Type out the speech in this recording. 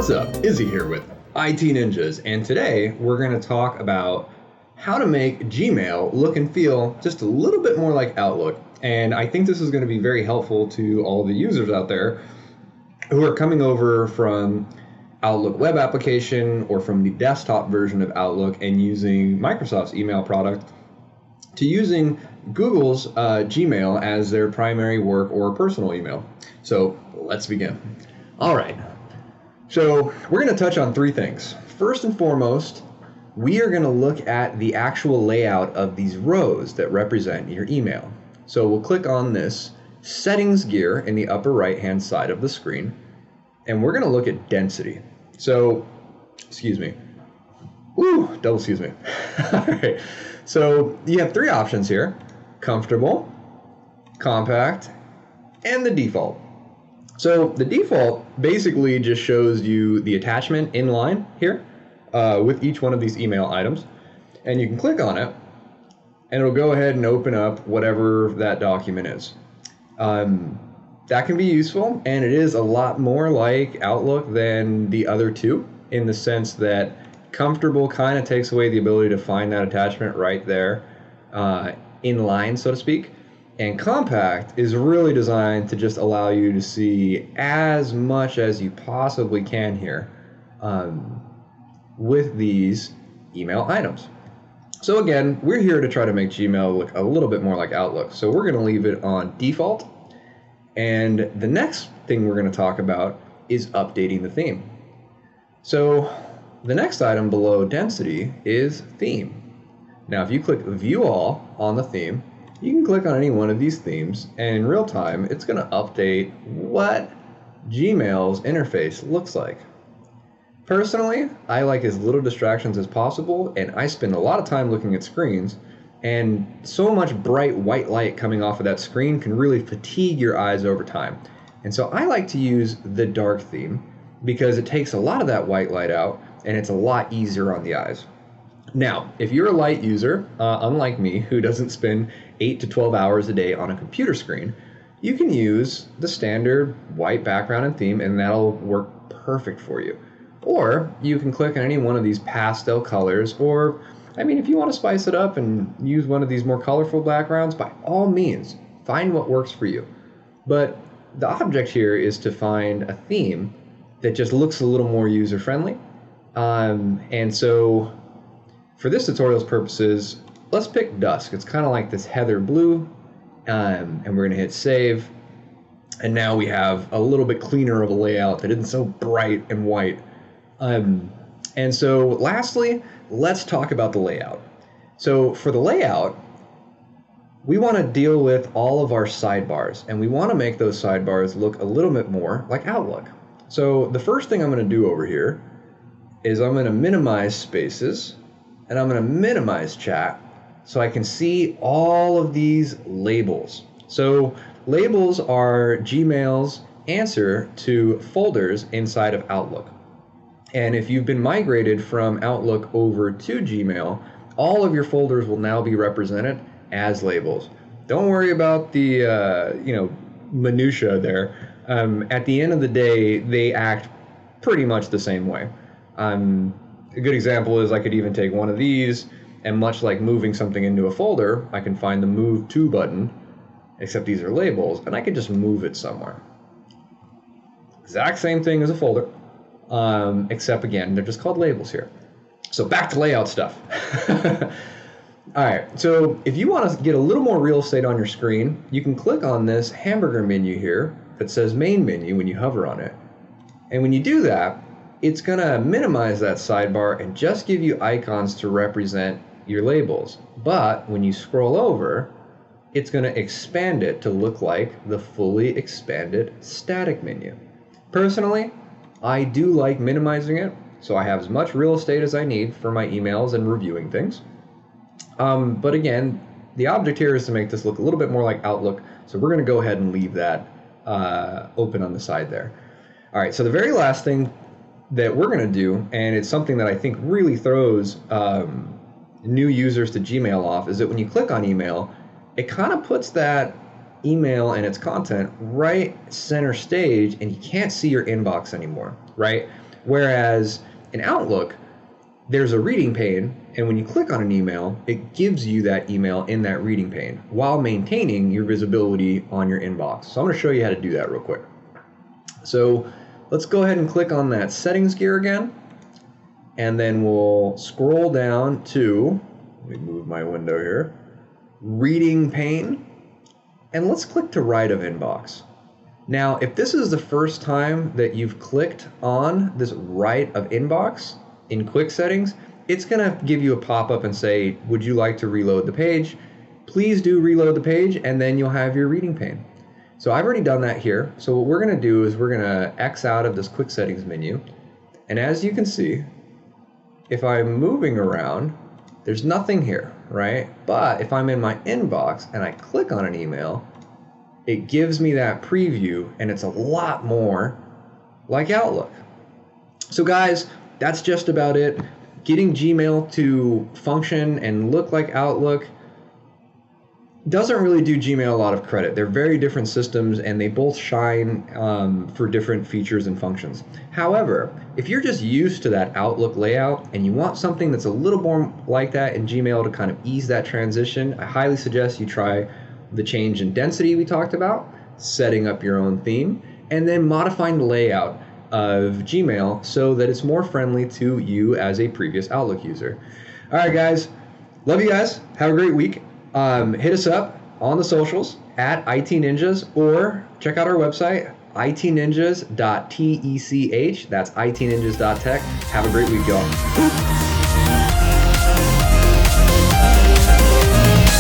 What's up? Izzy here with IT Ninjas, and today we're going to talk about how to make Gmail look and feel just a little bit more like Outlook. And I think this is going to be very helpful to all the users out there who are coming over from Outlook web application or from the desktop version of Outlook and using Microsoft's email product to using Google's Gmail as their primary work or personal email. So let's begin. All right. So we're going to touch on three things. First and foremost, we are going to look at the actual layout of these rows that represent your email. So we'll click on this settings gear in the upper right hand side of the screen, and we're going to look at density. So, excuse me. Ooh, double excuse me. All right. So you have three options here: comfortable, compact, and the default. So the default basically just shows you the attachment in line here with each one of these email items, and you can click on it and it'll go ahead and open up whatever that document is. That can be useful, and it is a lot more like Outlook than the other two in the sense that comfortable kind of takes away the ability to find that attachment right there in line, so to speak. And compact is really designed to just allow you to see as much as you possibly can here with these email items. So again, we're here to try to make Gmail look a little bit more like Outlook. So we're going to leave it on default. And the next thing we're going to talk about is updating the theme. So the next item below density is theme. Now, if you click View All on the theme, you can click on any one of these themes, and in real time, it's going to update what Gmail's interface looks like. Personally, I like as little distractions as possible, and I spend a lot of time looking at screens, and so much bright white light coming off of that screen can really fatigue your eyes over time. And so I like to use the dark theme because it takes a lot of that white light out, and it's a lot easier on the eyes. Now, if you're a light user, unlike me, who doesn't spend 8 to 12 hours a day on a computer screen, you can use the standard white background and theme, and that'll work perfect for you. Or you can click on any one of these pastel colors, or, I mean, if you want to spice it up and use one of these more colorful backgrounds, by all means, find what works for you. But the object here is to find a theme that just looks a little more user-friendly. And so for this tutorial's purposes, let's pick Dusk. It's kind of like this heather blue, and we're going to hit save. And now we have a little bit cleaner of a layout that isn't so bright and white. And so lastly, let's talk about the layout. So for the layout, we want to deal with all of our sidebars, and we want to make those sidebars look a little bit more like Outlook. So the first thing I'm going to do over here is I'm going to minimize spaces, and I'm going to minimize chat so I can see all of these labels. So labels are Gmail's answer to folders inside of Outlook. And if you've been migrated from Outlook over to Gmail, all of your folders will now be represented as labels. Don't worry about the minutia there. At the end of the day, they act pretty much the same way. A good example is I could even take one of these, and much like moving something into a folder, I can find the Move To button, except these are labels, and I can just move it somewhere. Exact same thing as a folder, except again, they're just called labels here. So back to layout stuff. All right, so if you want to get a little more real estate on your screen, you can click on this hamburger menu here that says Main Menu when you hover on it. And when you do that, it's going to minimize that sidebar and just give you icons to represent your labels. But when you scroll over, it's going to expand it to look like the fully expanded static menu. Personally, I do like minimizing it, so I have as much real estate as I need for my emails and reviewing things. But again, the object here is to make this look a little bit more like Outlook, so we're going to go ahead and leave that open on the side there. All right, so the very last thing that we're going to do, and it's something that I think really throws new users to Gmail off, is that when you click on email, it kind of puts that email and its content right center stage, and you can't see your inbox anymore, right? Whereas in Outlook, there's a reading pane, and when you click on an email, it gives you that email in that reading pane while maintaining your visibility on your inbox. So I'm going to show you how to do that real quick. So let's go ahead and click on that settings gear again, and then we'll scroll down to, let me move my window here, reading pane, and let's click to right of inbox. Now, if this is the first time that you've clicked on this right of inbox in quick settings, it's going to give you a pop-up and say, would you like to reload the page? Please do reload the page, and then you'll have your reading pane. So I've already done that here. So what we're going to do is we're going to X out of this quick settings menu. And as you can see, if I'm moving around, there's nothing here, right? But if I'm in my inbox and I click on an email, it gives me that preview, and it's a lot more like Outlook. So guys, that's just about it. Getting Gmail to function and look like Outlook doesn't really do Gmail a lot of credit. They're very different systems, and they both shine for different features and functions. However, if you're just used to that Outlook layout and you want something that's a little more like that in Gmail to kind of ease that transition, I highly suggest you try the change in density we talked about, setting up your own theme, and then modifying the layout of Gmail so that it's more friendly to you as a previous Outlook user. All right, guys. Love you guys. Have a great week. Hit us up on the socials at IT Ninjas, or check out our website, itninjas.tech. That's itninjas.tech. Have a great week, y'all.